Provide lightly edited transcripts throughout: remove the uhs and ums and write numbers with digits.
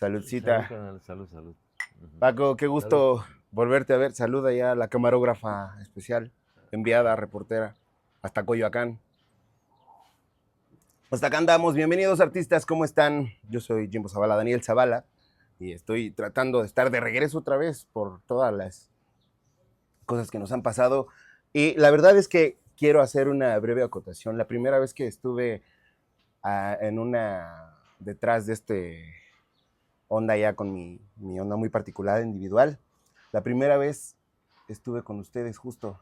Saludcita. Salud, carnal, salud, salud. Ujú. Paco, qué Salud. gusto volverte a ver. Saluda ya a la camarógrafa especial, enviada, reportera, hasta Coyoacán. Hasta acá andamos. Bienvenidos, artistas, ¿cómo están? Yo soy Jimbo Zavala, Daniel Zavala, y estoy tratando de estar de regreso otra vez por todas las cosas que nos han pasado. Y la verdad es que quiero hacer una breve acotación. La primera vez que estuve detrás de este onda ya con mi onda muy particular, individual. La primera vez estuve con ustedes justo,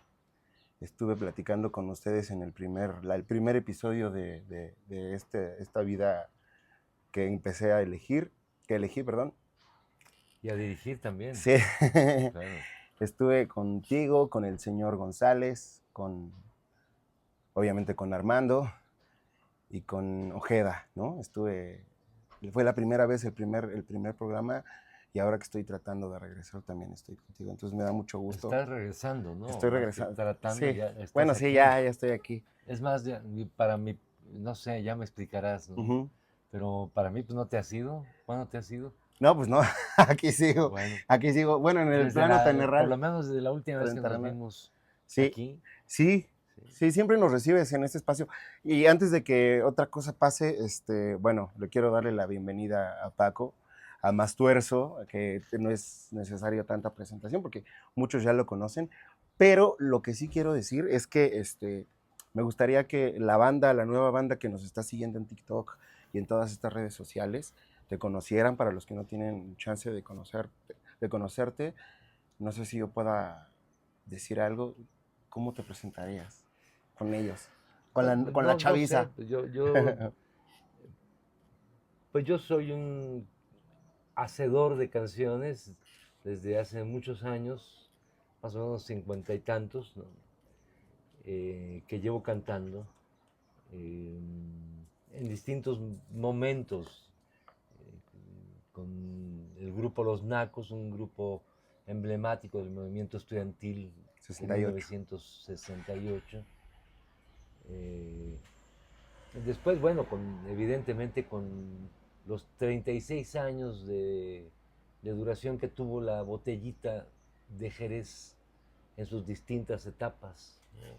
estuve platicando con ustedes en el primer episodio de esta vida que empecé a elegir, que elegí, perdón. Y a dirigir también. Sí. Claro. Estuve contigo, con el señor González, obviamente con Armando y con Ojeda, ¿no? Fue la primera vez, el primer programa, y ahora que estoy tratando de regresar también estoy contigo. Entonces me da mucho gusto. Estás regresando, ¿no? Estoy Más que regresando. tratando, Sí. ya estás Bueno, aquí. sí, ya estoy aquí. Es más, para mí, no sé, ya me explicarás, ¿no? Pero para mí, pues no te has ido. ¿Cuándo te has ido? No, pues no, aquí sigo. Bueno, Aquí sigo. Bueno, en el plano por terrenal. lo menos desde la última vez que nos vimos Sí, aquí. sí, sí, siempre nos recibes en este espacio. Y antes de que otra cosa pase, bueno, le quiero darle la bienvenida a Paco, a Mastuerzo, que no es necesaria tanta presentación porque muchos ya lo conocen, pero lo que sí quiero decir es que me gustaría que la nueva banda que nos está siguiendo en TikTok y en todas estas redes sociales, te conocieran, para los que no tienen chance de conocerte. No sé si yo pueda decir algo. ¿Cómo te presentarías con ellos? Con la No sé, chaviza. pues yo soy un hacedor de canciones desde hace muchos años, más o menos 50 y tantos, ¿no? Que llevo cantando en distintos momentos, con el grupo Los Nacos, un grupo emblemático del movimiento estudiantil de 68. 1968. Después, bueno, evidentemente con los 36 años de duración que tuvo la botellita de Jerez en sus distintas etapas, ¿no?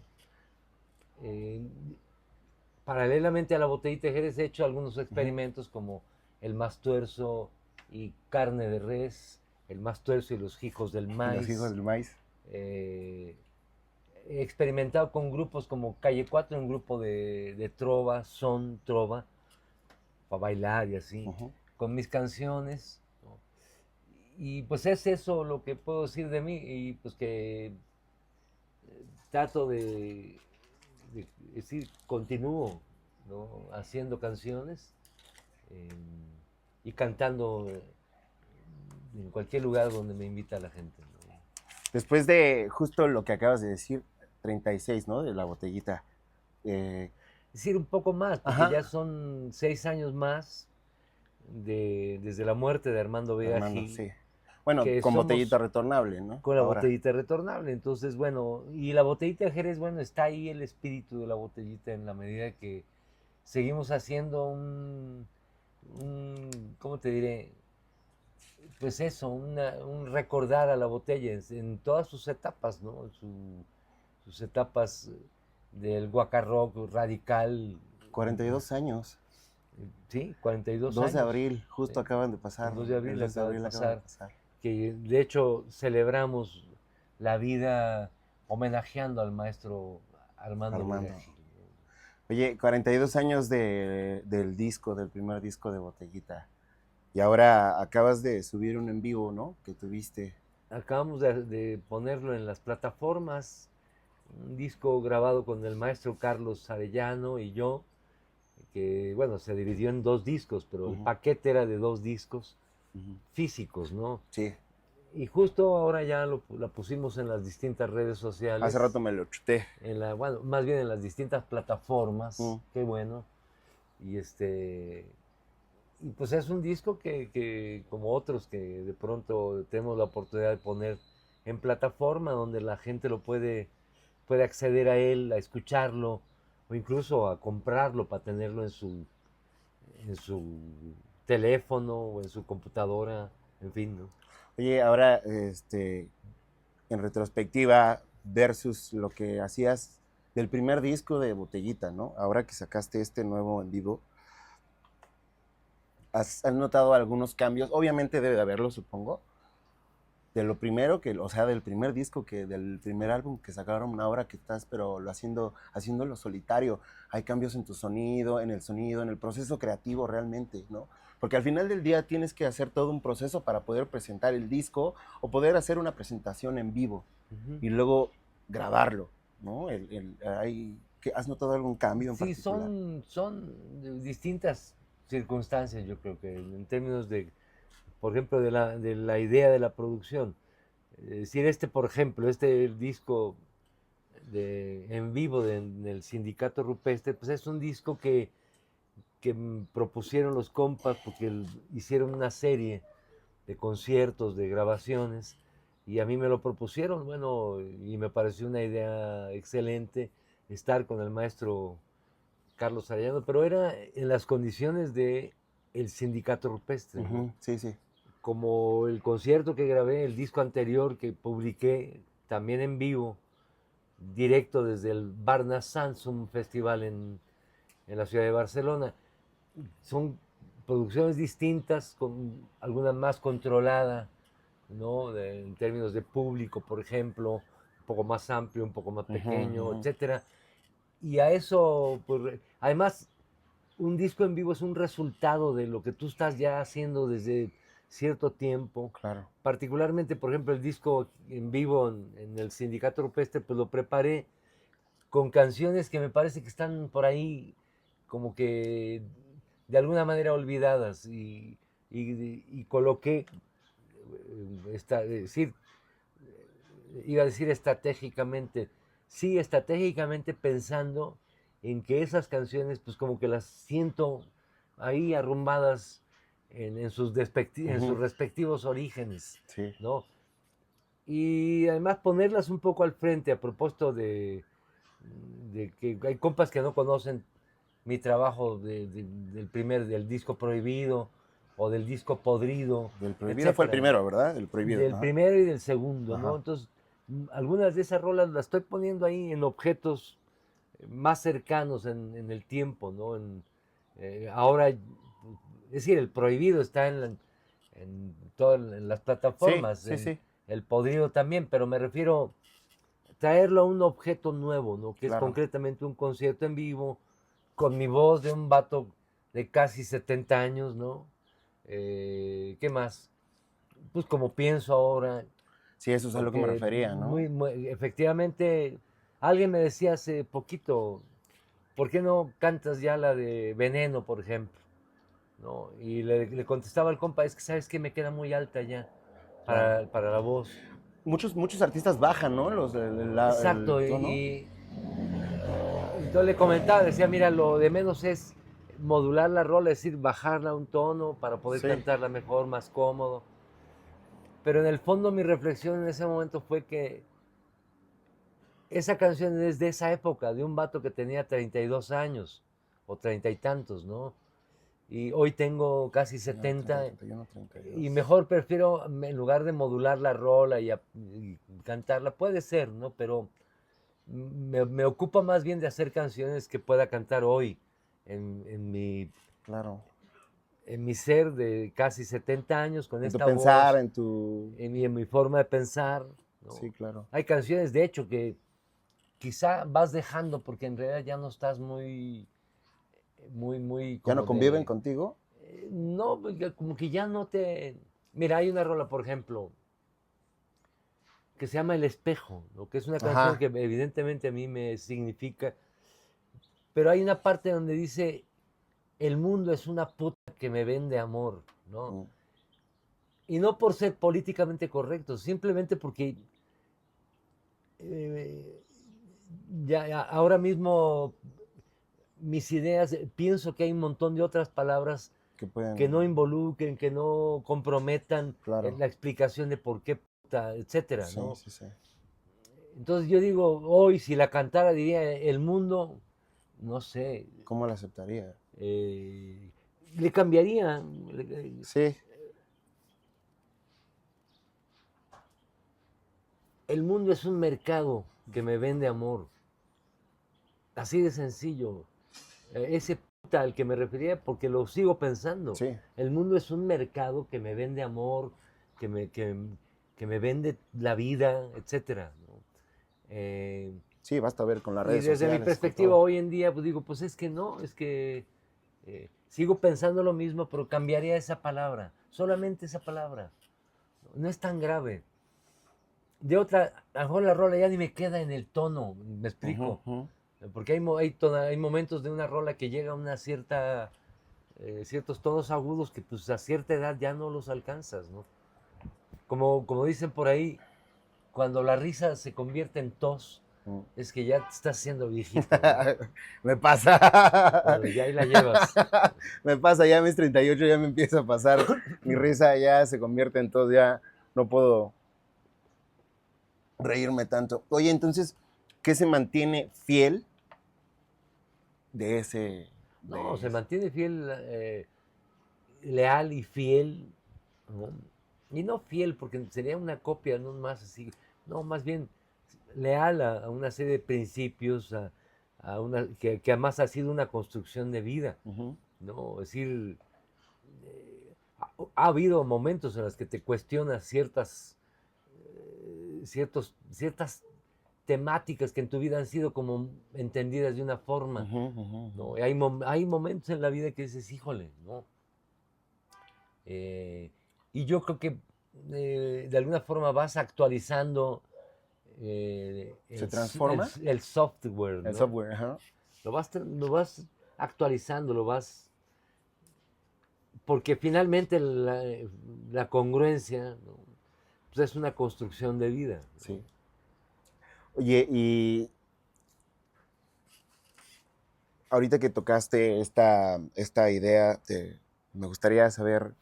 Paralelamente a la botellita de Jerez he hecho algunos experimentos como el Mastuerzo y Carne de Res, el Mastuerzo y los Hijos del Maíz. Los Hijos del Maíz. He experimentado con grupos como Calle 4, un grupo de trova, son trova, para bailar y así, con mis canciones, ¿no? Y pues es eso lo que puedo decir de mí, y pues que trato de decir, continúo, ¿no? Haciendo canciones y cantando en cualquier lugar donde me invita la gente, ¿no? Después de justo lo que acabas de decir, 36, ¿no? De la botellita. Decir un poco más, porque ya son 6 años más desde la muerte de Armando Vega Armando, Gil, sí. Bueno, que con botellita somos retornable, ¿no? con la Ahora. botellita retornable. Entonces, bueno, y la botellita de Jerez, bueno, está ahí el espíritu de la botellita en la medida que seguimos haciendo ¿cómo te diré? Pues eso, un recordar a la botella en todas sus etapas, ¿no? Sus etapas del guaca rock radical. 42 años. Sí, 42 2 de años. abril, justo Sí. acaban de pasar. El 2 de El abril 2 de acaba de abril acaban de pasar. pasar. Que de hecho celebramos la vida homenajeando al maestro Armando Vega Gil. Oye, 42 años del primer disco de Botellita. Y ahora acabas de subir un en vivo, ¿no? Que tuviste. Acabamos de ponerlo en las plataformas, un disco grabado con el maestro Carlos Arellano y yo, que bueno, se dividió en 2 discos, pero el paquete era de 2 discos físicos, ¿no? Sí. Y justo ahora ya la pusimos en las distintas redes sociales. Hace rato me lo chuté. Bueno, más bien en las distintas plataformas, qué bueno. Y pues es un disco que como otros que de pronto tenemos la oportunidad de poner en plataforma donde la gente puede acceder a él, a escucharlo o incluso a comprarlo para tenerlo en su teléfono o en su computadora, en fin, ¿no? Oye, ahora, en retrospectiva versus lo que hacías del primer disco de Botellita, ¿no? Ahora que sacaste este nuevo en vivo, ¿has notado algunos cambios? Obviamente debe de haberlo, supongo. De lo primero que, o sea, del primer disco, que del primer álbum que sacaron, ahora que estás, pero haciéndolo solitario, hay cambios en tu sonido, en el proceso creativo realmente, ¿no? Porque al final del día tienes que hacer todo un proceso para poder presentar el disco o poder hacer una presentación en vivo y luego grabarlo, ¿no? ¿Has notado algún cambio en Sí, particular? son distintas circunstancias, yo creo que en términos de, por ejemplo, de la idea de la producción. Es decir, por ejemplo, el disco en vivo del Sindicato Rupestre, pues es un disco que propusieron los compas porque hicieron una serie de conciertos, de grabaciones, y a mí me lo propusieron, bueno, y me pareció una idea excelente estar con el maestro Carlos Arellano, pero era en las condiciones de el Sindicato Rupestre, ¿no? Sí, sí. Como el concierto que grabé, el disco anterior que publiqué también en vivo, directo desde el Barna Sans, un festival en la ciudad de Barcelona. Son producciones distintas, con alguna más controlada, ¿no? En términos de público, por ejemplo, un poco más amplio, un poco más pequeño, etcétera. Y a eso, pues, además, un disco en vivo es un resultado de lo que tú estás ya haciendo desde cierto tiempo. Claro. Particularmente, por ejemplo, el disco en vivo en el Sindicato Rupestre, pues lo preparé con canciones que me parece que están por ahí como que de alguna manera olvidadas y coloqué, iba a decir estratégicamente, sí, estratégicamente pensando en que esas canciones, pues como que las siento ahí arrumbadas en sus respectivos orígenes, Sí. ¿no? Y además ponerlas un poco al frente a propósito de que hay compas que no conocen mi trabajo del disco prohibido o del disco podrido, Del Prohibido fue el etcétera. primero, ¿verdad? El Prohibido. Del Ajá. primero y del segundo, ¿no? Ajá. Entonces, algunas de esas rolas las estoy poniendo ahí en objetos más cercanos en el tiempo, ¿no? Ahora, es decir, el prohibido está en las Sí, plataformas, sí, sí. el podrido también, pero me refiero traerlo a un objeto nuevo, ¿no? Que es Claro. concretamente un concierto en vivo, con mi voz de un vato de casi 70 años, ¿no? ¿Qué más? Pues como pienso ahora, Sí, eso es a lo que me porque refería, ¿no? efectivamente, alguien me decía hace poquito, ¿por qué no cantas ya la de Veneno, por ejemplo? ¿No? Y le contestaba al compa, es que sabes que me queda muy alta ya Claro. para la voz. Muchos artistas bajan, ¿no? El Exacto, tono. y yo le comentaba, decía, mira, lo de menos es modular la rola, es decir, bajarla un tono para poder Sí. cantarla mejor, más cómodo. Pero en el fondo mi reflexión en ese momento fue que esa canción es de esa época, de un vato que tenía 32 años o 30 y tantos, ¿no? Y hoy tengo casi 30, 70 31, 32. y mejor prefiero, en lugar de modular la rola y cantarla, puede ser, ¿no? Pero me ocupa más bien de hacer canciones que pueda cantar hoy en, en mi, Claro. en mi ser de casi 70 años con En tu esta pensar, voz, en tu... en mi forma de pensar, ¿no? Sí, claro. Hay canciones, de hecho, que quizá vas dejando porque en realidad ya no estás muy ¿Ya no como conviven de... contigo? No, como que ya no te... Mira, hay una rola, por ejemplo, que se llama El Espejo, ¿no? Que es una canción Ajá. que evidentemente a mí me significa, pero hay una parte donde dice, el mundo es una puta que me vende amor, ¿no? Mm. Y no por ser políticamente correcto, simplemente porque eh, ahora mismo mis ideas, pienso que hay un montón de otras palabras Que que no pueden... involucren, que no comprometan Claro. la explicación de por qué puta, etcétera, Sí, ¿no? sí, sí. Entonces yo digo, hoy si la cantara diría, el mundo, no sé, ¿Cómo la aceptaría? eh, le cambiaría. Sí. El mundo es un mercado que me vende amor. Así de sencillo. Ese puta al que me refería, porque lo sigo pensando. Sí. El mundo es un mercado que me vende amor, que me, que, que me vende la vida, etcétera, ¿no? Sí, basta ver con las Y redes desde mi sociales, con perspectiva todo. hoy en día, pues digo, pues es que no, es que sigo pensando lo mismo, pero cambiaría esa palabra, solamente esa palabra. No es tan grave. De otra, a lo mejor la rola ya ni me queda en el tono, me Ujú, explico. ujú. Porque hay momentos de una rola que llega a una ciertos tonos agudos que pues a cierta edad ya no los alcanzas, ¿no? Como dicen por ahí, cuando la risa se convierte en tos, Mm. es que ya te estás haciendo viejito, ¿no? Me pasa. Órale, ya ahí la llevas. Me pasa, ya a mis 38 ya me empieza a pasar. Mi risa ya se convierte en todo, ya no puedo reírme tanto. Oye, entonces, ¿qué se mantiene fiel de ese, No, de se ese? mantiene fiel, leal y fiel, ¿no? Y no fiel, porque sería una copia, no más así, no, más bien leal a una serie de principios, que además ha sido una construcción de vida, Ujú, ¿no? Es decir, ha habido momentos en los que te cuestionas ciertas temáticas que en tu vida han sido como entendidas de una forma, ujú, ujú, ¿no? ujú. Y hay momentos en la vida que dices, híjole, ¿no? Eh, y yo creo que de alguna forma vas actualizando ¿Se transforma? el software, El ¿no? software, ajá. Lo vas actualizando, porque finalmente la congruencia, ¿no? Pues es una construcción de vida, ¿no? Sí. Oye, y ahorita que tocaste esta idea, me gustaría saber,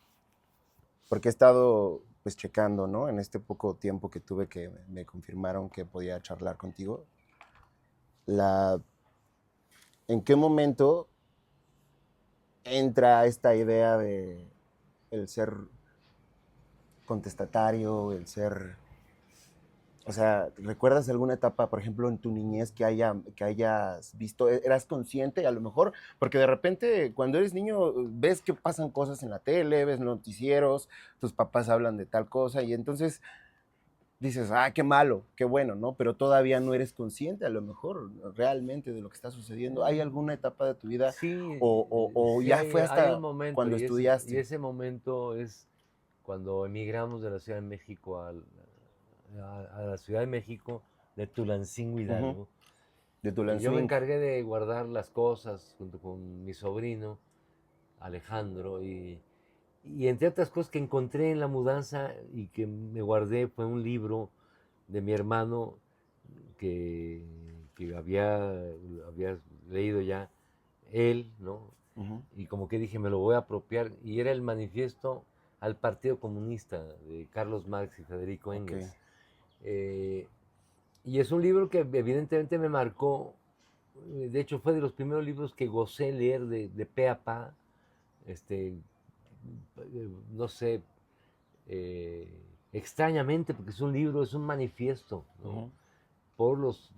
porque he estado pues checando, ¿no? En este poco tiempo que tuve que me confirmaron que podía charlar contigo, la, ¿en qué momento entra esta idea de el ser contestatario, el ser... O sea, ¿recuerdas alguna etapa, por ejemplo, en tu niñez que hayas visto? ¿Eras consciente a lo mejor? Porque de repente cuando eres niño ves que pasan cosas en la tele, ves noticieros, tus papás hablan de tal cosa y entonces dices, ah, qué malo, qué bueno, ¿no? Pero todavía no eres consciente a lo mejor realmente de lo que está sucediendo. ¿Hay alguna etapa de tu vida Sí, o sí ya fue hay un hasta momento, cuando y estudiaste? ese momento es cuando emigramos de la Ciudad de México a la Ciudad de México, de Tulancingo Ujú. Hidalgo. De tu Yo me Swing. encargué de guardar las cosas junto con mi sobrino, Alejandro, y entre otras cosas que encontré en la mudanza y que me guardé fue un libro de mi hermano que, que había leído ya él, ¿no? Ujú. Y como que dije, me lo voy a apropiar, y era el manifiesto al Partido Comunista de Carlos Marx y Federico Ok. Engels. Eh, y es un libro que evidentemente me marcó, de hecho fue de los primeros libros que gocé leer de pe a pa, este, no sé, eh, extrañamente, porque es un libro, es un manifiesto, ¿no? Ujú. Por los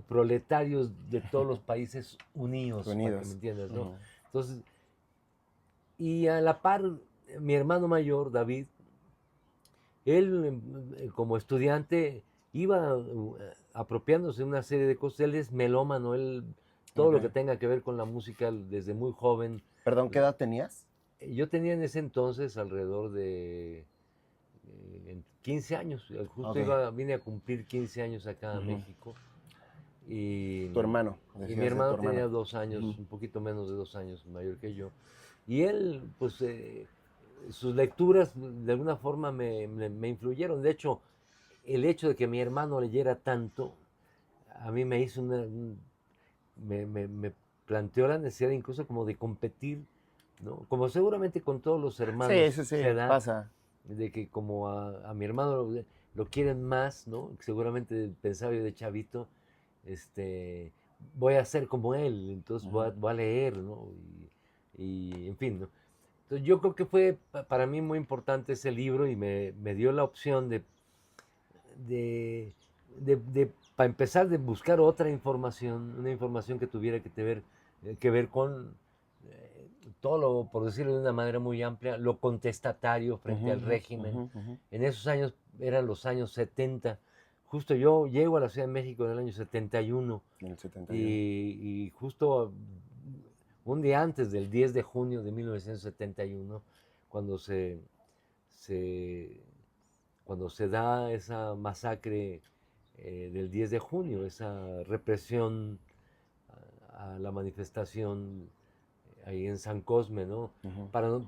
proletarios de todos los países unidos, para que me Unidos. entiendas, ¿no? Ujú. Entonces, y a la par, mi hermano mayor, David, él como estudiante iba apropiándose de una serie de cosas. Él es melómano, él todo Ok. lo que tenga que ver con la música desde muy joven. Perdón, ¿qué edad tenías? Yo tenía en ese entonces alrededor de 15 años, justo Ok. vine a cumplir 15 años acá a Ujú. México. Y, Tu hermano, y mi decías de tu hermano hermano. tenía 2 años, Ujú. un poquito menos de 2 años mayor que yo. Y él, pues, sus lecturas de alguna forma me influyeron. De hecho, el hecho de que mi hermano leyera tanto, a mí me hizo me planteó la necesidad incluso como de competir, ¿no? Como seguramente con todos los Sí, hermanos sí, sí, se da, pasa. de que como a mi hermano lo quieren más, ¿no? Seguramente pensaba yo de chavito, este, voy a ser como él, entonces Ujú. voy a leer, ¿no? y en fin, ¿no? Entonces yo creo que fue para mí muy importante ese libro y me dio la opción de, para empezar, de buscar otra información, una información que tuviera que ver con todo lo, por decirlo de una manera muy amplia, lo contestatario frente al régimen. En esos años, eran los años 70. Justo yo llego a la Ciudad de México en el año 71 En el 71. y justo un día antes del 10 de junio de 1971, cuando se, cuando se da esa masacre del 10 de junio, esa represión a la manifestación ahí en San Cosme, ¿no? Para,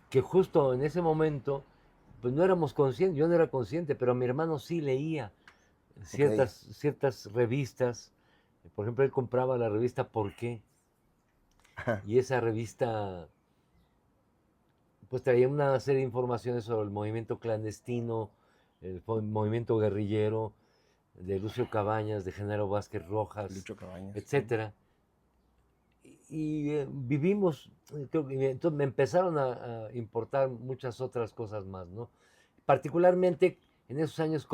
que justo en ese momento, pues no éramos conscientes, yo no era consciente, pero mi hermano sí leía Ok. ciertas revistas. Por ejemplo, él compraba la revista ¿Por qué? Y esa revista pues traía una serie de informaciones sobre el movimiento clandestino, el movimiento guerrillero de Lucio Cabañas, de Genaro Vázquez Rojas, Lucho Cabañas. etcétera. Y vivimos, entonces me empezaron a importar muchas otras cosas más, ¿no? Particularmente en esos años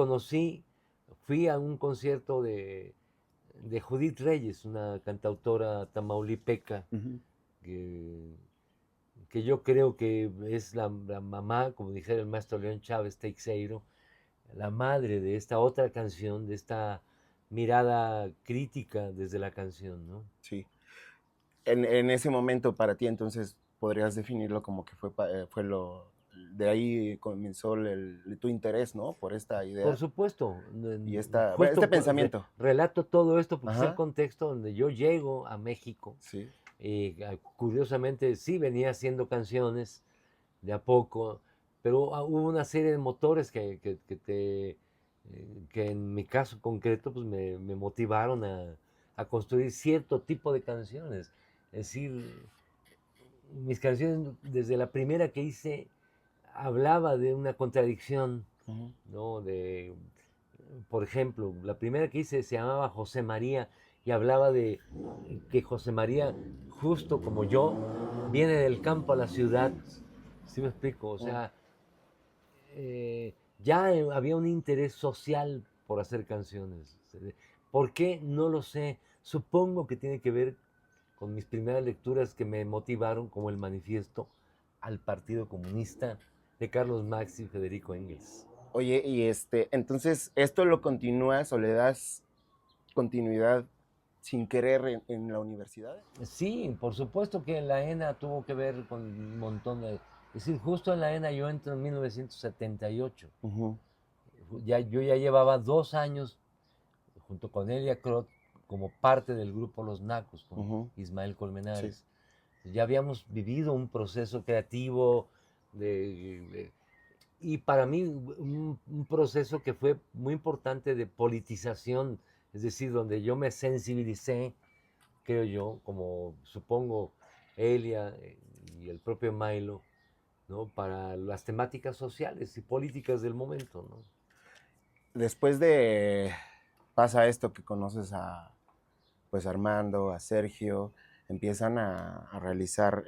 fui a un concierto de Judith Reyes, una cantautora tamaulipeca, que, que yo creo que es la mamá, como dijera el maestro León Chávez Teixeiro, la madre de esta otra canción, de esta mirada crítica desde la canción, ¿no? Sí. En ese momento para ti entonces podrías definirlo como que fue lo, de ahí comenzó tu interés, ¿no? Por esta Por idea supuesto, y bueno, este justo pensamiento. relato todo esto porque es el Ajá, contexto donde yo llego a México. sí. Curiosamente sí venía haciendo canciones de a poco, pero hubo una serie de motores que en mi caso concreto pues me motivaron a construir cierto tipo de canciones. Es decir, mis canciones desde la primera que hice hablaba de una contradicción, Ujú. ¿no? Por ejemplo, la primera que hice se llamaba José María y hablaba de que José María, justo como yo, viene del campo a la ciudad. ¿Sí me explico? O Mm. sea, ya había un interés social por hacer canciones. ¿Por qué? No lo sé. Supongo que tiene que ver con mis primeras lecturas que me motivaron, como el manifiesto al Partido Comunista de Carlos Marx y Federico Engels. Oye, y entonces, ¿esto lo continúas o le das continuidad sin querer en la universidad? Sí, por supuesto que la ENA tuvo que ver con un montón de... Es decir, justo en la ENA yo entro en 1978. Ujú, Yo ya llevaba 2 años junto con Elia Crot como parte del grupo Los Nacos, con ujú, Ismael sí. Colmenares. Ya habíamos vivido un proceso creativo y para mí un proceso que fue muy importante de politización, es decir, donde yo me sensibilicé, creo yo, como supongo Elia y el propio Milo, ¿no? Para las temáticas sociales y políticas del momento, ¿no? Después de pasa esto que conoces a pues Armando, a Sergio, empiezan a realizar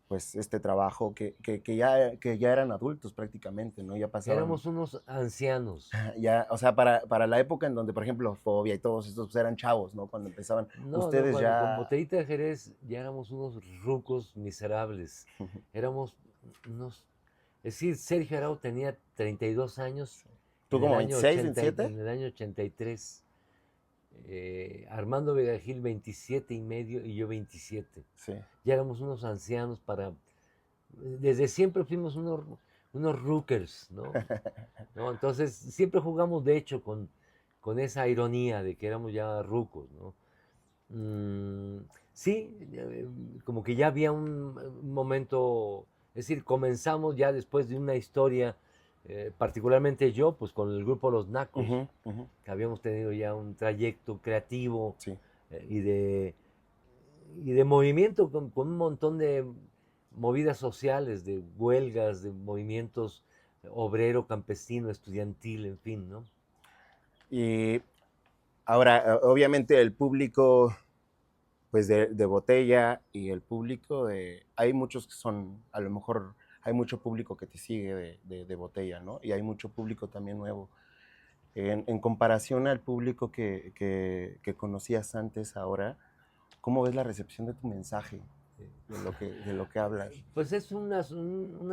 pues este trabajo que ya eran adultos prácticamente, ¿no? Ya pasaban, Éramos unos ancianos. ya, o sea, para la época en donde, por ejemplo, Fobia y todos estos pues, eran chavos, ¿no? Cuando empezaban, No, no, ustedes con ya... Botellita de Jerez ya éramos unos rucos miserables. Éramos unos... Es decir, Sergio Arau tenía 32 años ¿Tú como 26, 27? en el año 83. Armando Vegagil 27 y medio y yo 27. Sí. Ya éramos unos ancianos para... Desde siempre fuimos unos rookers, ¿no? ¿No? Entonces siempre jugamos de hecho con esa ironía de que éramos ya rucos, ¿no? Sí, como que ya había un momento, es decir, comenzamos ya después de una historia, particularmente yo, pues con el grupo Los Nacos, Ujú, ujú, que habíamos tenido ya un trayecto creativo sí. eh, y, de, y de movimiento con un montón de movidas sociales, de huelgas, de movimientos obrero, campesino, estudiantil, en fin, ¿no? Y ahora, obviamente el público pues de botella y el público, hay muchos que son, a lo mejor hay mucho público que te sigue de botella, ¿no? Y hay mucho público también nuevo. En comparación al público que conocías antes, ahora, ¿cómo ves la recepción de tu mensaje, de lo que hablas? Pues es una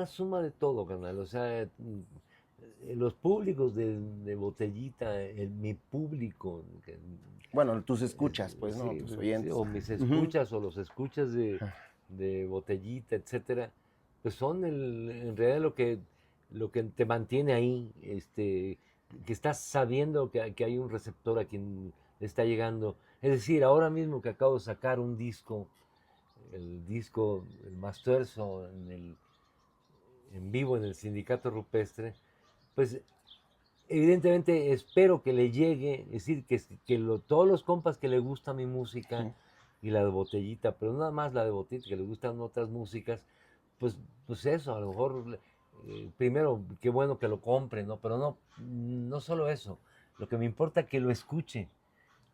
suma de todo, carnal. O sea, los públicos de botellita, mi público, Bueno, tus escuchas, pues, ¿no? sí, Tus sí, oyentes. o mis Ujú. escuchas o los escuchas de botellita, etcétera, pues son en realidad lo que te mantiene ahí, que estás sabiendo que hay un receptor a quien le está llegando. Es decir, ahora mismo que acabo de sacar un disco, el disco, el Mastuerzo, en vivo en el Sindicato Rupestre, pues evidentemente espero que le llegue, es decir, que todos los compas que le gusta mi música Sí, y la de Botellita, pero nada más la de Botellita, que le gustan otras músicas, pues eso, a lo mejor, primero, qué bueno que lo compre, ¿no? Pero no solo eso, lo que me importa es que lo escuche,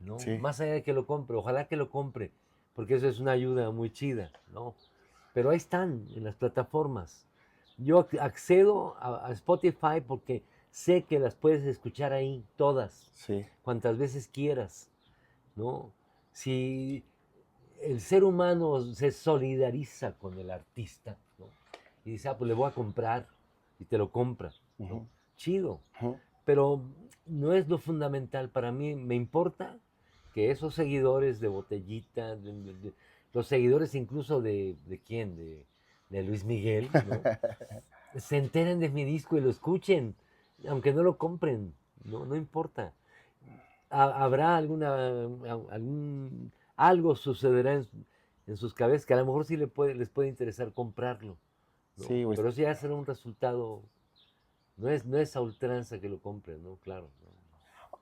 ¿no? sí. Más allá de que lo compre, ojalá que lo compre, porque eso es una ayuda muy chida, ¿no? Pero ahí están, en las plataformas. Yo accedo a Spotify porque sé que las puedes escuchar ahí, todas, Sí. cuantas veces quieras, ¿no? Si el ser humano se solidariza con el artista, ¿no? Y dice, pues le voy a comprar, y te lo compra, ¿no? Ujú, Chido, ujú. pero no es lo fundamental para mí. Me importa que esos seguidores de Botellita, los seguidores incluso ¿de quién? De Luis Miguel, ¿no? Se enteren de mi disco y lo escuchen, aunque no lo compren, no importa. Habrá algo sucederá en sus cabezas que a lo mejor sí les puede interesar comprarlo, ¿no? Sí, pues Pero eso ya será un resultado, no es a ultranza que lo compren, ¿no? Claro, ¿no?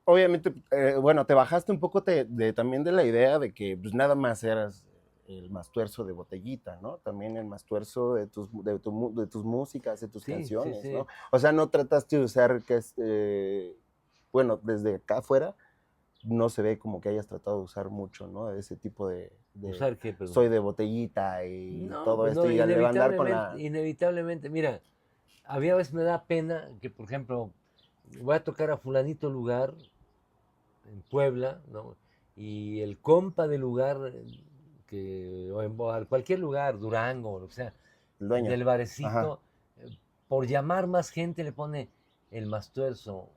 obviamente, bueno, te bajaste un poco también de la idea de que pues, nada más eras el Mastuerzo de Botellita, ¿no? También el Mastuerzo de tus músicas, de tus Sí, sí, canciones, sí. ¿no? O sea, no trataste de usar bueno, desde acá afuera no se ve como que hayas tratado de usar mucho, ¿no? Ese tipo de ¿Usar qué, perdón? soy de Botellita y No, todo pues esto, no, y le va a andar con inevitablemente, la... inevitablemente. Mira, había veces me da pena que, por ejemplo, voy a tocar a fulanito lugar en Puebla, ¿no? Y el compa del lugar, o en cualquier lugar, Durango, o lo que sea, El dueño. del Ajá. barecito, por llamar más gente le pone el Mastuerzo,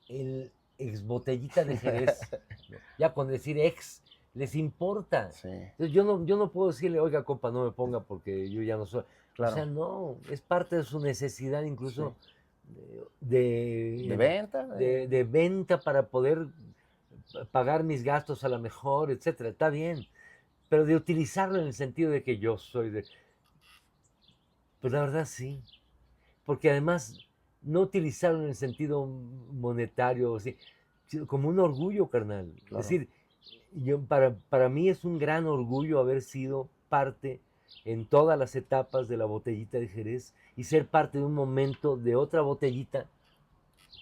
el ex botellita de Jerez, ¿no? Ya con decir ex, les importa. Sí, Entonces yo no puedo decirle, oiga, compa, no me ponga porque yo ya no soy. O sea, claro. no, es parte de su necesidad Sí. incluso De de, venta. de venta para poder pagar mis gastos a lo mejor, etcétera. Está bien, pero de utilizarlo en el sentido de que yo soy de. Pues la verdad sí, porque además no utilizarlo en el sentido monetario, así, sino como un orgullo, carnal. Es Claro. decir, para mí es un gran orgullo haber sido parte en todas las etapas de la botellita de Jerez y ser parte de un momento de otra botellita,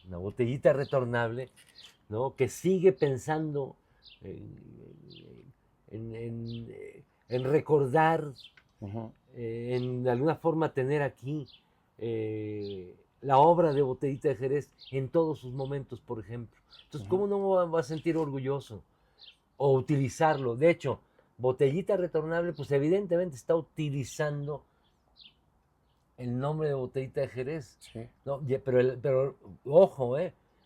una botellita retornable, ¿no? Que sigue pensando en recordar, Ujú, en alguna forma tener aquí la obra de Botellita de Jerez en todos sus momentos, por ejemplo. Entonces, ujú. ¿cómo no va a sentir orgulloso? O utilizarlo. De hecho, Botellita Retornable, pues evidentemente está utilizando el nombre de Botellita de Jerez. Sí. ¿No? Pero ojo,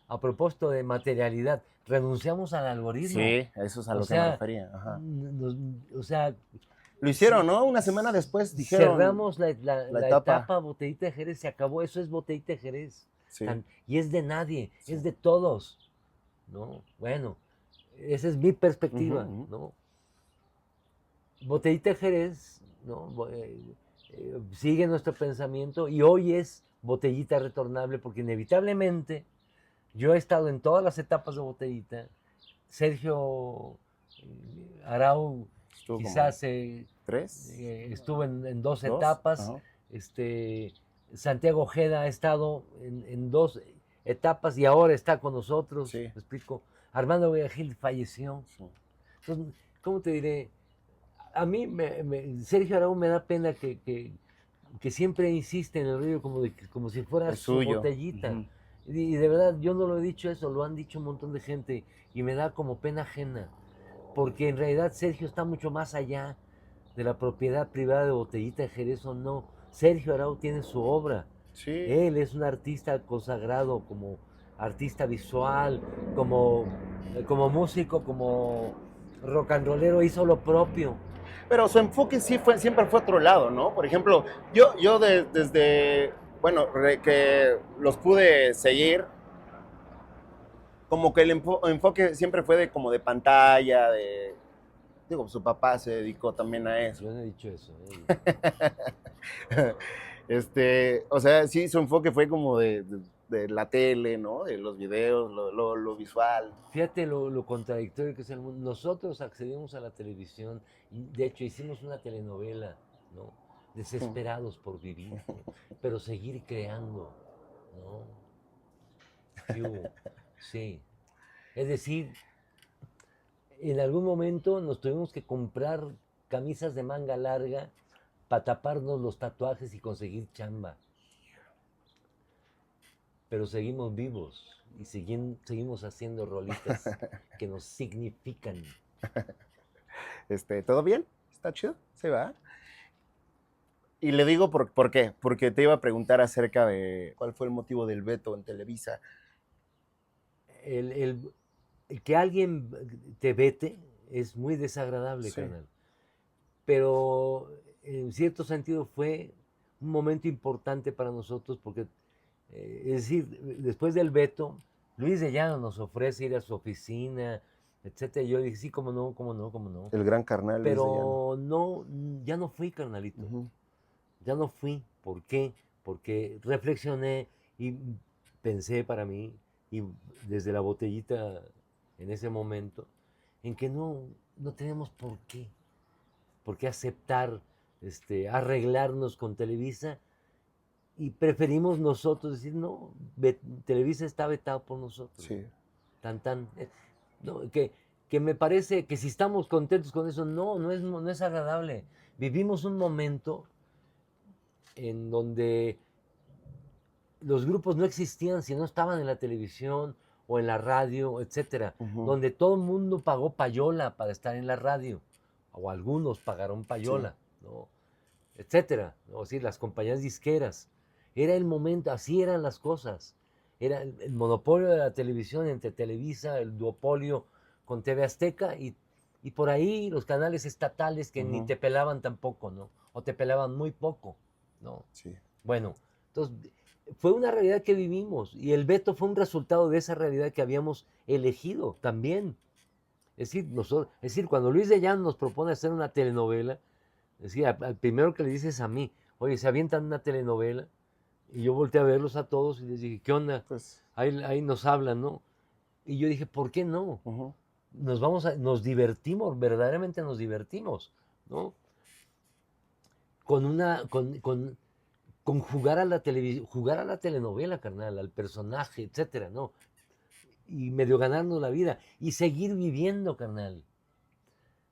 a propósito de materialidad, renunciamos al algoritmo. Sí, eso es a O lo que me sea, refería. Ajá. o sea, Lo hicieron, si ¿no? Una semana después dijeron cerramos la, la- la la etapa. etapa Botellita de Jerez, se acabó, eso es Botellita de Jerez. Sí, Y es de nadie, sí. es de todos, ¿no? Bueno, esa es mi Ujú, perspectiva, ujú. ¿no? Botellita de Jerez, ¿no? Sigue nuestro pensamiento y hoy es Botellita Retornable porque inevitablemente yo he estado en todas las etapas de Botellita. Sergio Arau Estuvo como quizás tres, estuvo en dos dos. etapas. Ajá. Este, Santiago Ojeda ha estado en dos etapas y ahora está con nosotros. Sí, ¿Me explico? Armando Gil falleció. sí. Entonces, ¿cómo te diré? A mí, Sergio Arau me da pena que siempre insiste en el rollo como si fuera Es su suyo. botellita. Ujú. Y de verdad, yo no lo he dicho eso, lo han dicho un montón de gente y me da como pena ajena, porque en realidad Sergio está mucho más allá de la propiedad privada de Botellita de Jerez o no. Sergio Arau tiene su obra. Sí. Él es un artista consagrado como artista visual, como, como músico, como rock and rollero, hizo lo propio. Pero su enfoque sí siempre fue otro lado, ¿no? Por ejemplo, yo desde, bueno, que los pude seguir, como que el enfoque siempre fue de como de pantalla, digo, su papá se dedicó también a eso. Yo no he dicho eso. O sea, sí, su enfoque fue como de la tele, ¿no? De los videos, lo visual. Fíjate lo contradictorio que es el mundo. Nosotros accedimos a la televisión y de hecho hicimos una telenovela, ¿no? Desesperados por vivir, ¿no? Pero seguir creando, ¿no? ¿Qué hubo? Sí. Es decir, en algún momento nos tuvimos que comprar camisas de manga larga para taparnos los tatuajes y conseguir chamba. Pero seguimos vivos y seguimos haciendo rolitas que nos significan. ¿Todo bien? ¿Está chido? ¿Se va? Y le digo por qué, porque te iba a preguntar acerca de cuál fue el motivo del veto en Televisa. El que alguien te vete es muy desagradable, Sí. carnal. Pero en cierto sentido fue un momento importante para nosotros porque, es decir, después del veto, Luis de Llano nos ofrece ir a su oficina, etcétera. Yo dije, sí, cómo no, cómo no, cómo no. El gran carnal Luis de Llano. Pero no, ya no fui, carnalito. Ujú. Ya no fui. ¿Por qué? Porque reflexioné y pensé para mí, y desde la botellita en ese momento, en que no tenemos por qué aceptar arreglarnos con Televisa y preferimos nosotros decir, no, Televisa está vetado por nosotros. Sí. Tan, tan. No, que me parece que si estamos contentos con eso, no es agradable. Vivimos un momento en donde los grupos no existían si no estaban en la televisión o en la radio, etcétera, Ujú. donde todo el mundo pagó payola para estar en la radio, o algunos pagaron Sí. payola, ¿no? Etcétera, ¿no? Sí, las compañías disqueras. Era el momento, así eran las cosas. Era el monopolio de la televisión entre Televisa, el duopolio con TV Azteca y por ahí los canales estatales que ni Ujú. te pelaban tampoco, ¿no? O te pelaban muy poco, ¿no? Sí. Bueno, entonces fue una realidad que vivimos y el veto fue un resultado de esa realidad que habíamos elegido también. Es decir, cuando Luis de Llano nos propone hacer una telenovela, es decir, al primero que le dices a mí, oye, se avientan una telenovela, y yo volteé a verlos a todos y les dije, ¿qué onda? Pues. Ahí nos hablan, ¿no? Y yo dije, ¿por qué no? Ujú. Nos divertimos, verdaderamente nos divertimos, ¿no? Con una, con jugar a la televisión, jugar a la telenovela, carnal, al personaje, etcétera, ¿no? Y medio ganarnos la vida y seguir viviendo, carnal.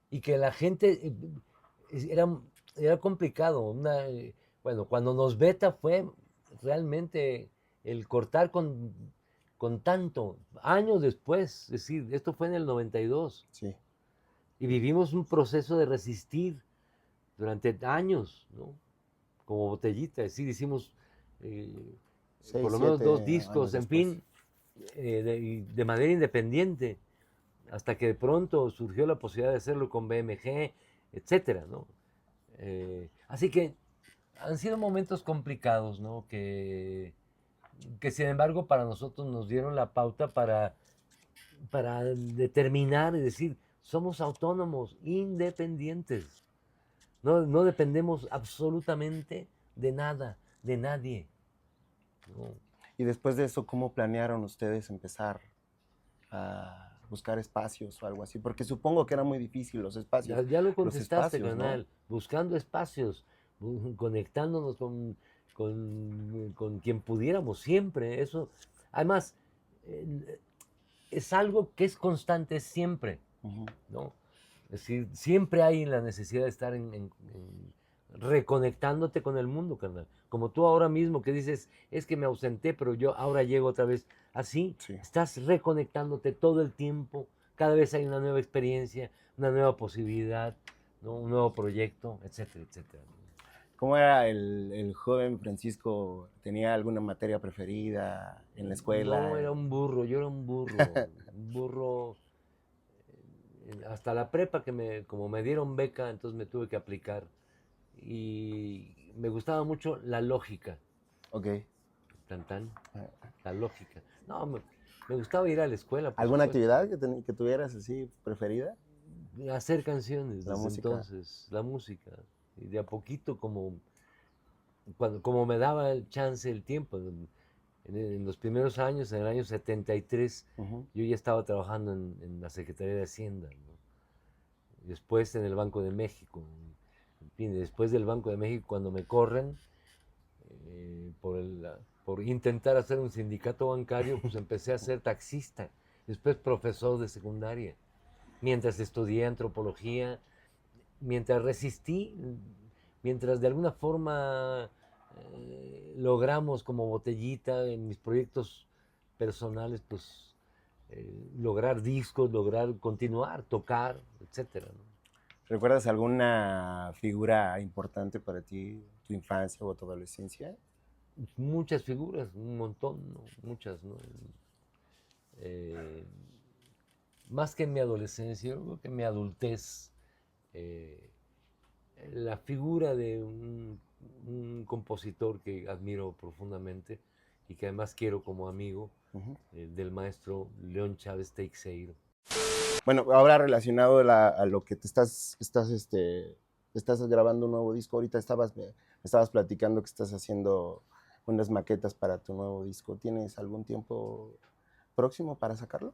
Y que la gente era, era complicado. Bueno, cuando nos veta fue realmente el cortar con tanto, años después, es decir, esto fue en el 92 Sí. y vivimos un proceso de resistir durante años, ¿no? Como botellita, es decir, hicimos eh, por Seis, lo menos dos 7 años discos, en después. fin, de manera independiente, hasta que de pronto surgió la posibilidad de hacerlo con BMG, etcétera, ¿no? Así que han sido momentos complicados, ¿no? Que sin embargo para nosotros nos dieron la pauta para determinar y decir, somos autónomos, independientes. No dependemos absolutamente de nada, de nadie. ¿No? Y después de eso, ¿cómo planearon ustedes empezar a buscar espacios o algo así? Porque supongo que era muy difícil los espacios. Ya lo Los contestaste, espacios, ¿no? canal. Buscando espacios, conectándonos con quien pudiéramos siempre. Eso, además, es algo que es constante siempre, Ujú. ¿no? Es decir, siempre hay la necesidad de estar reconectándote con el mundo, carnal. Como tú ahora mismo que dices, es que me ausenté, pero yo ahora llego otra vez. Así, Sí. estás reconectándote todo el tiempo. Cada vez hay una nueva experiencia, una nueva posibilidad, ¿no? Un nuevo proyecto, etcétera, etcétera. ¿Cómo era el joven Francisco? ¿Tenía alguna materia preferida en la No, escuela? era un burro, yo era un burro, hasta la prepa como me dieron beca, entonces me tuve que aplicar y me gustaba mucho la lógica, Ok. tan tan, la lógica. No, me gustaba ir a la escuela, por ¿Alguna supuesto, actividad que tuvieras así preferida? hacer canciones La desde música. entonces, la música, y de a poquito como me daba el chance, el tiempo. En los primeros años, en el año 73, Ujú. yo ya estaba trabajando en la Secretaría de Hacienda, ¿no? Después en el Banco de México. En fin, después del Banco de México, cuando me corren por intentar hacer un sindicato bancario, pues empecé a ser taxista, después profesor de secundaria, mientras estudié antropología, mientras resistí, mientras de alguna forma logramos como botellita en mis proyectos personales, pues lograr discos, lograr continuar, tocar, etcétera, ¿no? ¿Recuerdas alguna figura importante para ti, tu infancia o tu adolescencia? Muchas figuras, un montón, ¿no? Muchas, ¿no? Eh, Más que en mi adolescencia, yo creo que en mi adultez, eh, la figura de un compositor que admiro profundamente y que además quiero como amigo, Ujú. del maestro León Chávez Teixeira. Bueno, ahora relacionado a lo que estás grabando un nuevo disco, ahorita me estabas platicando que estás haciendo unas maquetas para tu nuevo disco. ¿Tienes algún tiempo próximo para sacarlo?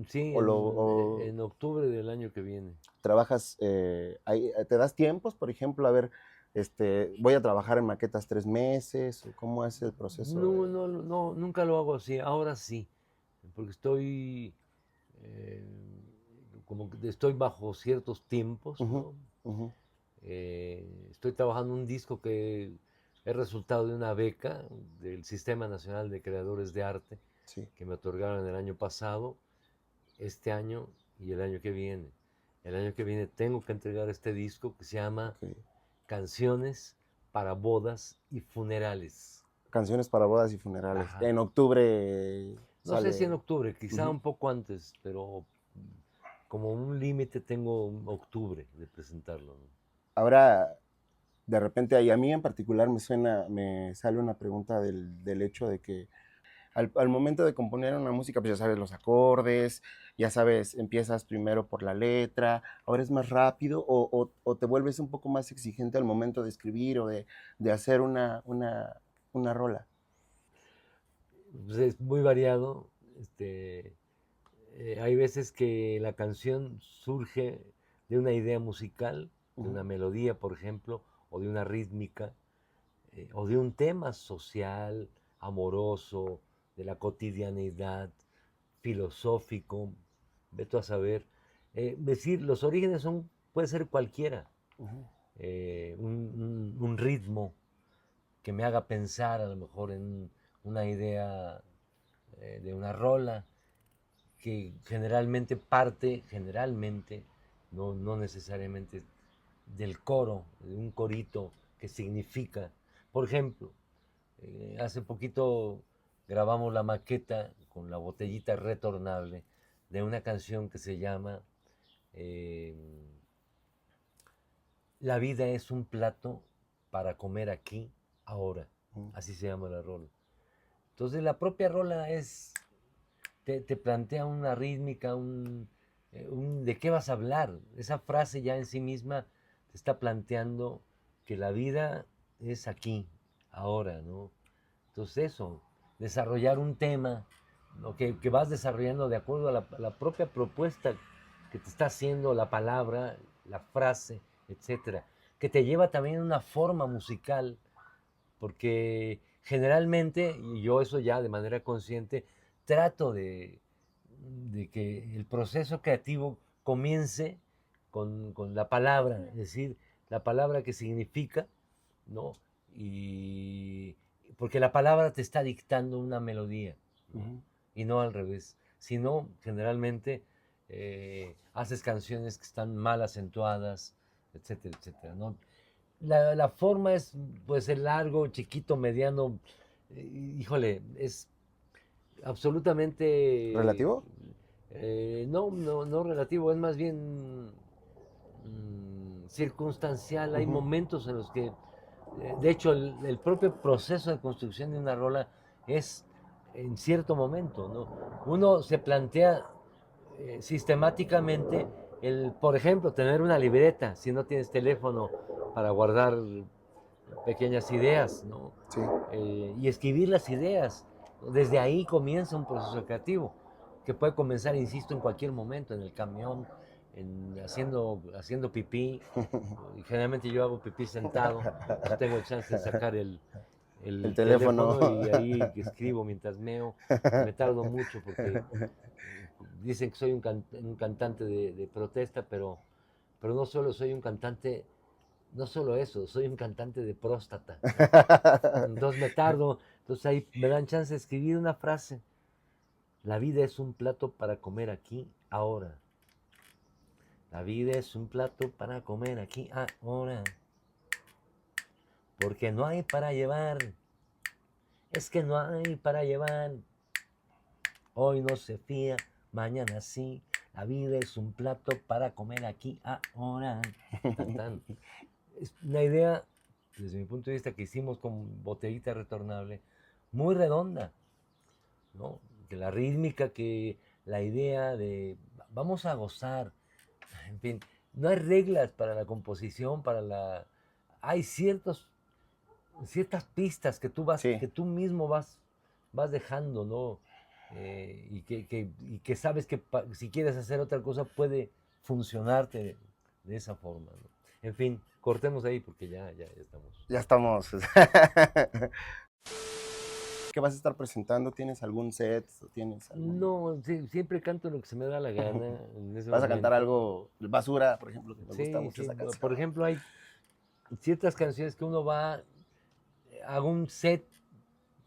Sí, ¿O, en octubre del año que viene. trabajas, te das tiempos, por ejemplo, a ver, voy a trabajar en maquetas 3 meses, o cómo es el proceso No, de... no, no, nunca lo hago así, ahora sí, porque eh, como que estoy bajo ciertos tiempos, Ujú, ¿no? ujú, Estoy trabajando un disco que es resultado de una beca del Sistema Nacional de Creadores de Arte sí, que me otorgaron el año pasado, este año y el año que viene. El año que viene tengo que entregar este disco que se llama ok. Canciones para bodas y funerales. Canciones para bodas y funerales. Ajá. En octubre No sé si en sale. octubre, quizá Ujú. un poco antes, pero como un límite tengo octubre de presentarlo, ¿no? Ahora, de repente, ahí a mí en particular me sale una pregunta del hecho de que al momento de componer una música, pues ya sabes los acordes, ya sabes, empiezas primero por la letra, ahora es más rápido o te vuelves un poco más exigente al momento de escribir o de hacer una rola. Pues es muy variado. Hay veces que la canción surge de una idea musical, de Ujú, una melodía, por ejemplo, o de una rítmica, o de un tema social, amoroso, de la cotidianidad, filosófico, veto a saber. Decir, los orígenes puede ser cualquiera. ujú, Un ritmo que me haga pensar a lo mejor en una idea de una rola que generalmente, no necesariamente del coro, de un corito que significa. Por ejemplo, hace poquito grabamos la maqueta con la botellita retornable de una canción que se llama eh, La vida es un plato para comer aquí, ahora. ujú. Así se llama la rola. Entonces la propia rola te plantea una rítmica, de qué vas a hablar. Esa frase ya en sí misma te está planteando que la vida es aquí, ahora, ¿no? Entonces eso, desarrollar un tema, ¿no? Que vas desarrollando de acuerdo a la propia propuesta que te está haciendo la palabra, la frase, etcétera, que te lleva también a una forma musical, porque generalmente, y yo eso ya de manera consciente, trato de que el proceso creativo comience con la palabra, es decir, la palabra que significa, ¿no? Y porque la palabra te está dictando una melodía, ¿no? Ujú. Y no al revés. Si no, generalmente haces canciones que están mal acentuadas, etcétera, etcétera, ¿no? La forma es, pues, el largo, chiquito, mediano, híjole, es absolutamente, ¿Relativo? no relativo, es más bien circunstancial. Hay Ujú. momentos en los que, de hecho, el propio proceso de construcción de una rola es en cierto momento, ¿no? Uno se plantea sistemáticamente por ejemplo, tener una libreta, si no tienes teléfono, para guardar pequeñas ideas, ¿no? Sí. Y escribir las ideas. Desde ahí comienza un proceso creativo, que puede comenzar, insisto, en cualquier momento, en el camión, haciendo pipí. Y generalmente yo hago pipí sentado, entonces tengo el chance de sacar El el teléfono. teléfono y ahí escribo mientras meo. Me tardo mucho porque dicen que soy un cantante de protesta, pero no solo soy un cantante, no solo eso, soy un cantante de próstata, ¿no? Entonces me tardo, entonces ahí me dan chance de escribir una frase. La vida es un plato para comer aquí, ahora. La vida es un plato para comer aquí, ahora. Porque no hay para llevar. Es que no hay para llevar. Hoy no se fía, mañana sí. La vida es un plato para comer aquí, ahora. Tan, tan. Es una idea, desde mi punto de vista, que hicimos con botellita retornable, muy redonda, ¿no? Que la rítmica, que la idea de vamos a gozar, en fin, no hay reglas para la composición, hay ciertas pistas Sí. que tú mismo vas dejando, ¿no? Y que sabes que si quieres hacer otra cosa puede funcionarte de esa forma, ¿no? En fin, cortemos ahí porque ya estamos. Ya estamos. ¿Qué vas a estar presentando? ¿Tienes algún set? ¿Tienes algún... No, sí, siempre canto lo que se me da la gana en ese ¿Vas a cantar momento. algo? Basura, por ejemplo, que me gusta Sí, mucho sí. esa canción. Por ejemplo, hay ciertas canciones que uno hago un set,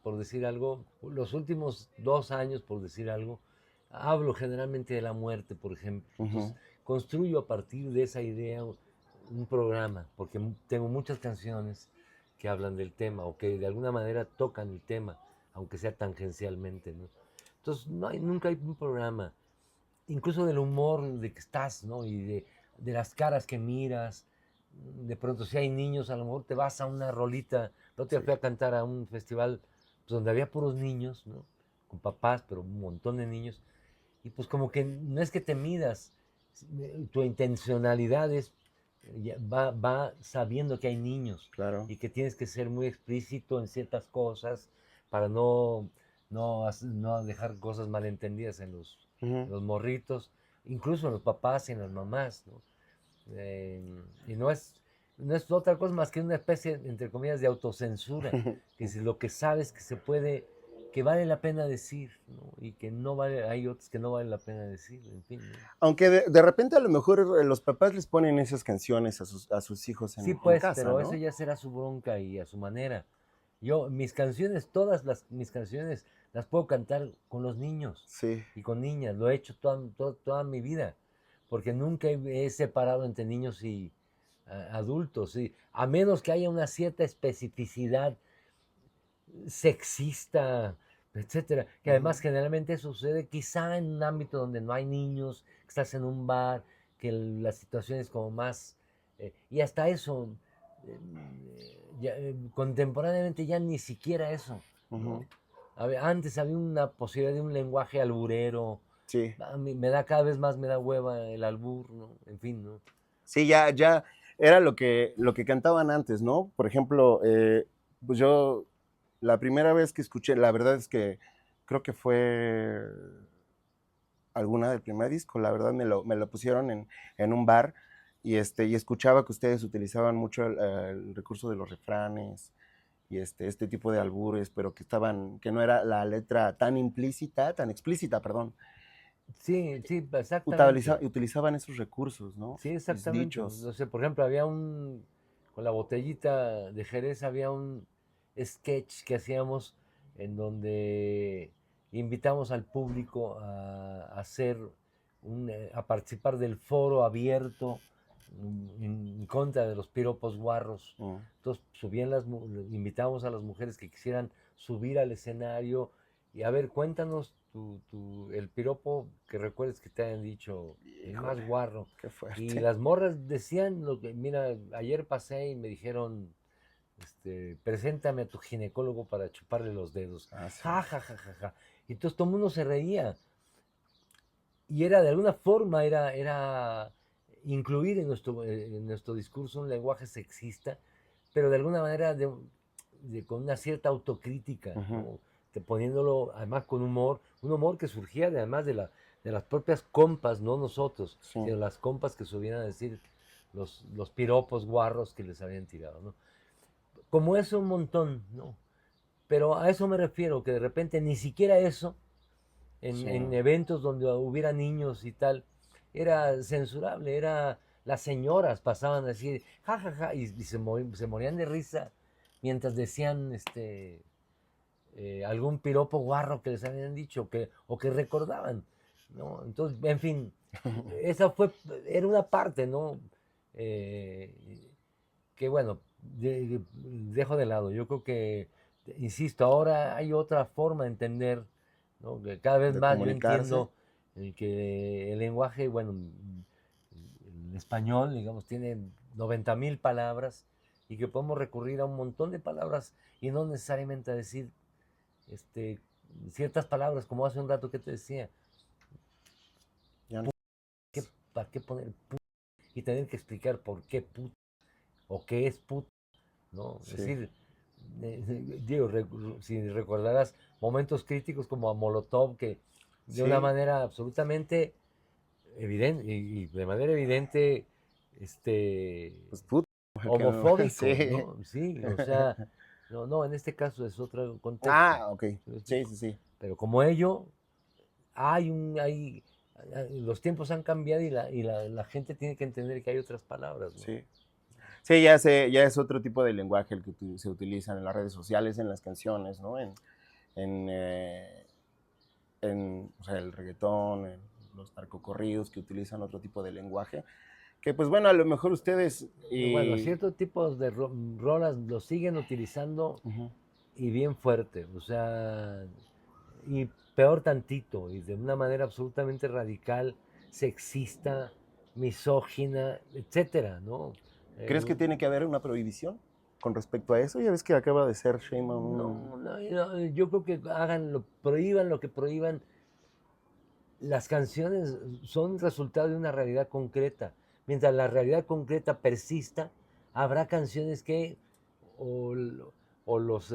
por decir algo, los últimos 2 años, por decir algo, hablo generalmente de la muerte, por ejemplo. Entonces, Ujú. construyo a partir de esa idea un programa, porque tengo muchas canciones que hablan del tema o que de alguna manera tocan el tema, aunque sea tangencialmente, ¿no? Entonces, nunca hay un programa, incluso del humor de que estás, ¿no? Y de las caras que miras. De pronto, si hay niños, a lo mejor te vas a una rolita. No te Sí. fui a cantar a un festival pues, donde había puros niños, ¿no? Con papás, pero un montón de niños. Y pues como que no es que te midas, tu intencionalidad va sabiendo que hay niños Claro. y que tienes que ser muy explícito en ciertas cosas para no dejar cosas malentendidas Ujú. en los morritos, incluso en los papás y en las mamás, ¿no? Y no es otra cosa más que una especie, entre comillas, de autocensura, que es lo que sabes que se puede, que vale la pena decir, ¿no? Y que no vale, hay otros que no vale la pena decir, en fin, ¿no? Aunque de repente a lo mejor los papás les ponen esas canciones a sus hijos Sí, en pues, casa, pero eso ¿no? ya será su bronca y a su manera. Mis canciones, mis canciones las puedo cantar con los niños Sí. y con niñas. Lo he hecho toda mi vida, porque nunca he separado entre niños y adultos, ¿sí? A menos que haya una cierta especificidad sexista, etcétera, que además Ujú. generalmente sucede quizá en un ámbito donde no hay niños, que estás en un bar, que la situación es como más, y hasta eso, contemporáneamente ya ni siquiera eso, ¿no? Ujú. Antes había una posibilidad de un lenguaje alburero, Sí. a mí cada vez más me da hueva el albur, ¿no? En fin, ¿no? Sí, ya era lo que cantaban antes, ¿no? Por ejemplo, pues yo la primera vez que escuché, la verdad es que creo que fue alguna del primer disco, la verdad me lo pusieron en un bar y escuchaba que ustedes utilizaban mucho el recurso de los refranes y este tipo de albures, pero que no era la letra tan implícita, tan explícita, perdón. Sí, sí, exactamente. Utilizaban esos recursos, ¿no? Sí, Los exactamente. dichos. No sé, por ejemplo, con la botellita de Jerez había un sketch que hacíamos en donde invitamos al público a hacer a participar del foro abierto en contra de los piropos guarros. Mm. Entonces invitamos a las mujeres que quisieran subir al escenario y a ver, cuéntanos el piropo que recuerdes que te hayan dicho, el más Híjole, guarro. qué Y fuerte. las morras decían lo que, mira, ayer pasé y me dijeron, preséntame a tu ginecólogo para chuparle los dedos. Ah, sí. Ja, ja, ja, ja, ja. Y entonces todo el mundo se reía. Y era, de alguna forma, era incluir en nuestro discurso un lenguaje sexista, pero de alguna manera con una cierta autocrítica, Ujú. ¿no? Poniéndolo además con humor, un humor que surgía además de las propias compas, no nosotros, Sí. sino las compas que subían a decir los piropos guarros que les habían tirado, ¿no? Como eso un montón, ¿no? Pero a eso me refiero, que de repente ni siquiera eso, Sí. en eventos donde hubiera niños y tal, era censurable, las señoras pasaban a decir, ja, ja, ja, y se morían de risa mientras decían algún piropo guarro que les habían dicho o que recordaban, ¿no? Entonces, en fin, esa era una parte, ¿no? Eh, que bueno, dejo de lado. Yo creo que, insisto, ahora hay otra forma de entender, ¿no? Que cada vez De más yo comunicarse. entiendo que el lenguaje, bueno, el español, digamos, tiene 90,000 palabras y que podemos recurrir a un montón de palabras y no necesariamente a decir este, ciertas palabras, como hace un rato que te decía, Ya no. ¿para qué poner y tener que explicar por qué o qué es ¿no? Es Sí. decir, digo, si recordarás momentos críticos como a Molotov, que de una Sí. manera absolutamente evidente, y de manera evidente, este, Pues puto. Que no. homofóbico, Sí. ¿no? Sí, o sea, no, no, en este caso es otro contexto. Ah, ok. Sí, sí, sí. Pero como ello, los tiempos han cambiado la gente tiene que entender que hay otras palabras, ¿no? Sí. Sí, ya sé, ya es otro tipo de lenguaje el que se utiliza en las redes sociales, en las canciones, ¿no? En, eh, o sea, el reggaetón, en los narcocorridos que utilizan otro tipo de lenguaje. Que pues bueno, a lo mejor ustedes Bueno, y... ciertos tipos de rolas lo siguen utilizando Ujú. y bien fuerte, o sea, y peor tantito, y de una manera absolutamente radical, sexista, misógina, etcétera, ¿no? ¿Crees que tiene que haber una prohibición con respecto a eso? Ya ves que acaba de ser Sheinbaum no, no, no, yo creo que prohíban lo que prohíban, las canciones son resultado de una realidad concreta. Mientras la realidad concreta persista, habrá canciones que o, o los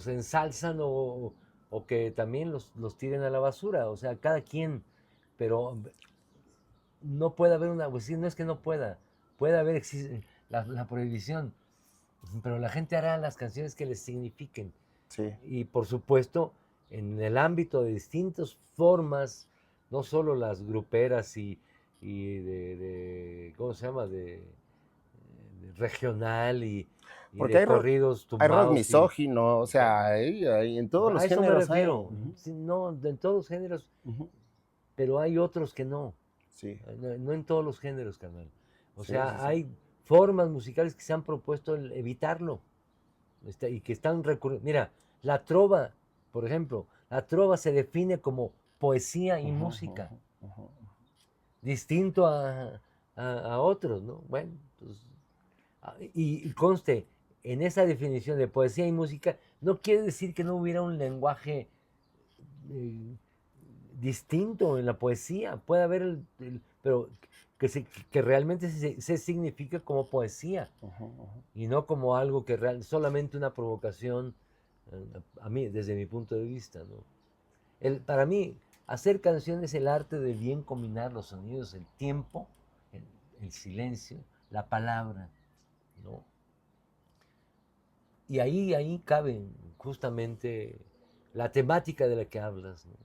ensalzan o que también los tiren a la basura. O sea, cada quien. Pero no puede haber una, pues sí, no es que no pueda, puede haber la prohibición, pero la gente hará las canciones que les signifiquen. Sí. Y por supuesto, en el ámbito de distintas formas, no solo las gruperas y ¿cómo se llama? De regional y Porque de corridos hay rock tumbados misógino, o y co- sea, en todos a los eso me géneros hay. refiero. Ujú, Sí, no, en todos los géneros, ujú. pero hay otros que no. Sí, No, no en todos los géneros, carnal. O sí, sí, sea, sí. hay formas musicales que se han propuesto evitarlo. Y que están recurriendo. Mira, la trova, por ejemplo, la trova se define como poesía y Ujú, música, ujú, ujú. distinto a otros, ¿no? Bueno, pues, y conste, en esa definición de poesía y música, no quiere decir que no hubiera un lenguaje eh, distinto en la poesía. Puede haber, pero que realmente se significa como poesía Ujú, ujú. y no como algo solamente una provocación a mí, desde mi punto de vista, ¿no? Para mí, hacer canciones es el arte de bien combinar los sonidos, el tiempo, el, el silencio, la palabra, ¿no? Y ahí cabe justamente la temática de la que hablas, ¿no?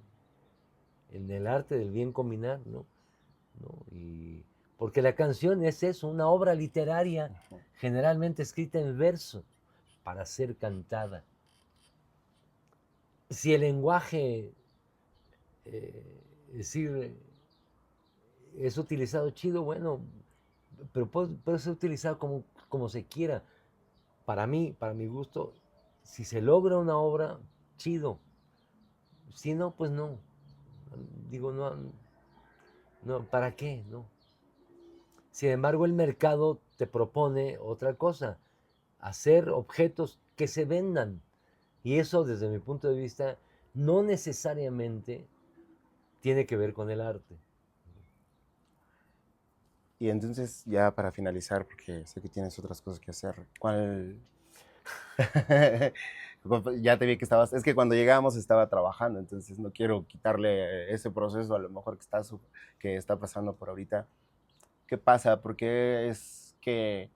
En el arte del bien combinar, ¿no? Y porque la canción es eso, una obra literaria generalmente escrita en verso para ser cantada. Si el lenguaje, es decir, es utilizado chido, bueno, pero puede ser utilizado como se quiera. Para mí, para mi gusto, si se logra una obra, chido. Si no, pues no. Digo, no, no, ¿para qué? No. Sin embargo, el mercado te propone otra cosa, hacer objetos que se vendan. Y eso, desde mi punto de vista, no necesariamente tiene que ver con el arte. Y entonces, ya para finalizar, porque sé que tienes otras cosas que hacer, ¿cuál? Ya te vi que estabas, es que cuando llegamos estaba trabajando, entonces no quiero quitarle ese proceso a lo mejor que está pasando por ahorita. ¿Qué pasa? ¿Por qué es que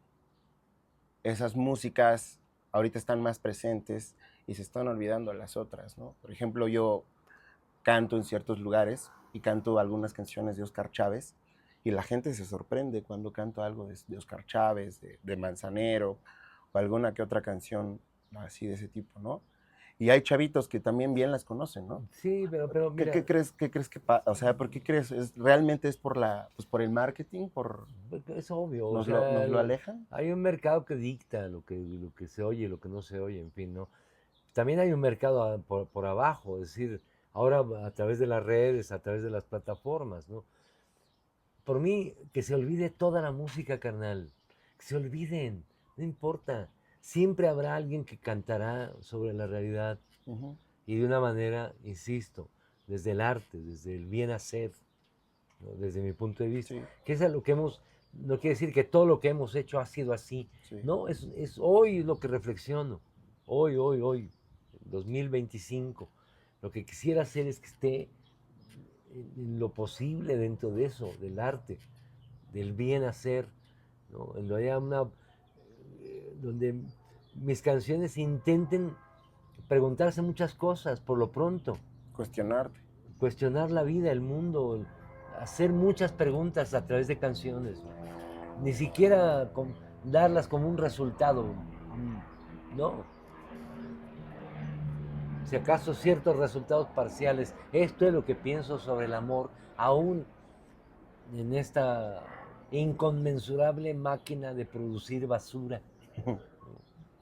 esas músicas ahorita están más presentes y se están olvidando las otras, ¿no? Por ejemplo, yo canto en ciertos lugares y canto algunas canciones de Oscar Chávez y la gente se sorprende cuando canto algo de Oscar Chávez, de Manzanero o alguna que otra canción así de ese tipo, ¿no? Y hay chavitos que también bien las conocen, ¿no? Sí, pero mira, Qué crees que pasa? O sea, ¿por qué crees? ¿Realmente es pues por el marketing? es obvio, o ¿Nos sea, lo alejan? hay un mercado que dicta lo que se oye, lo que no se oye, en fin, ¿no? También hay un mercado por abajo, es decir, ahora a través de las redes, a través de las plataformas, ¿no? Por mí, que se olvide toda la música, carnal. Que se olviden, no importa. Siempre habrá alguien que cantará sobre la realidad Ujú. y de una manera, insisto, desde el arte, desde el bien hacer, ¿no? Desde mi punto de vista. Sí, Que es a lo que hemos, no quiere decir que todo lo que hemos hecho ha sido así. sí. No, es hoy lo que reflexiono. Hoy, 2025. Lo que quisiera hacer es que esté en lo posible dentro de eso, del arte, del bien hacer, ¿no? Donde mis canciones intenten preguntarse muchas cosas por lo pronto, Cuestionarte. cuestionar la vida, el mundo, hacer muchas preguntas a través de canciones, ni siquiera darlas como un resultado, no, si acaso ciertos resultados parciales. Esto es lo que pienso sobre el amor, aún en esta inconmensurable máquina de producir basura.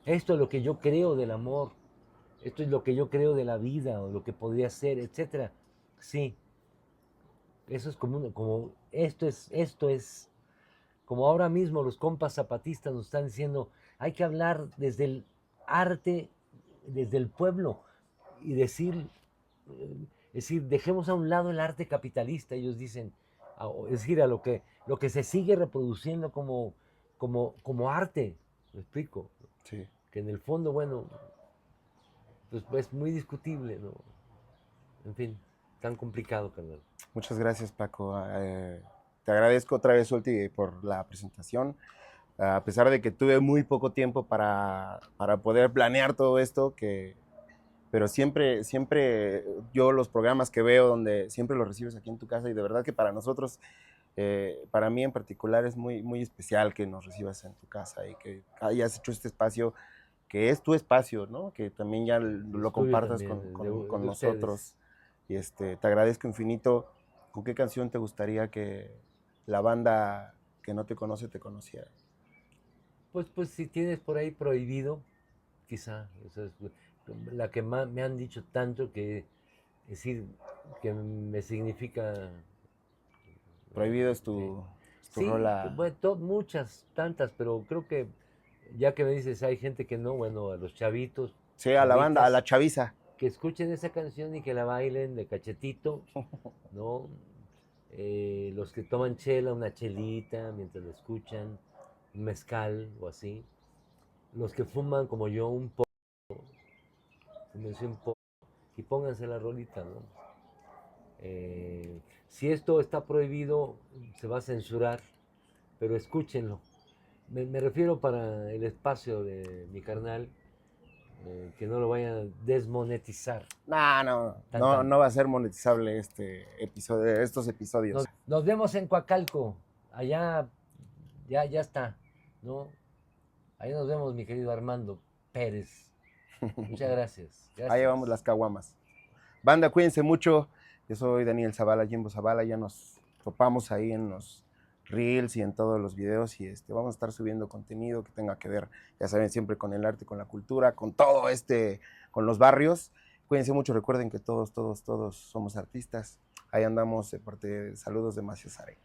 Esto es lo que yo creo del amor, esto es lo que yo creo de la vida o lo que podría ser, etcétera. Sí, eso es esto es, como ahora mismo los compas zapatistas nos están diciendo, hay que hablar desde el arte, desde el pueblo y es decir, dejemos a un lado el arte capitalista, ellos dicen, es decir, lo que se sigue reproduciendo como arte, ¿me explico? Sí. Que en el fondo, bueno, pues es muy discutible, ¿no? En fin, tan complicado, carnal. Muchas gracias, Paco. Te agradezco otra vez, Ulti, por la presentación. A pesar de que tuve muy poco tiempo para poder planear todo esto, pero siempre yo los programas que veo donde siempre los recibes aquí en tu casa y de verdad que para nosotros, para mí en particular es muy especial que nos recibas en tu casa y que hayas hecho este espacio que es tu espacio, ¿no? Que también ya Es lo tuyo compartas también, con de ustedes. nosotros. Y te agradezco infinito. ¿Con qué canción te gustaría que la banda que no te conoce te conociera? Pues si tienes por ahí prohibido, quizá, esa es la que más me han dicho tanto que, es decir, que me significa. Prohibido Sí, es tu sí, rola. bueno, muchas, tantas, pero creo que ya que me dices, hay gente que no, bueno, a los chavitos, Sí, a la banda, a chavitas, la chaviza. que escuchen esa canción y que la bailen de cachetito, ¿no? Los que toman chela, una chelita mientras la escuchan, un mezcal o así. Los que fuman como yo un poco, fúmense un poco y pónganse la rolita, ¿no? Si esto está prohibido, se va a censurar, pero escúchenlo. Me refiero para el espacio de mi carnal, que no lo vayan a desmonetizar. No va a ser monetizable estos episodios. Nos vemos en Coacalco, allá ya está, ¿no? Ahí nos vemos, mi querido Armando Pérez. Muchas gracias. Ahí llevamos las caguamas. Banda, cuídense mucho. Yo soy Daniel Zavala, Jimbo Zavala. Ya nos topamos ahí en los reels y en todos los videos y vamos a estar subiendo contenido que tenga que ver, ya saben, siempre con el arte, con la cultura, con todo con los barrios. Cuídense mucho, recuerden que todos somos artistas. Ahí andamos, de parte de saludos de Macio Sare.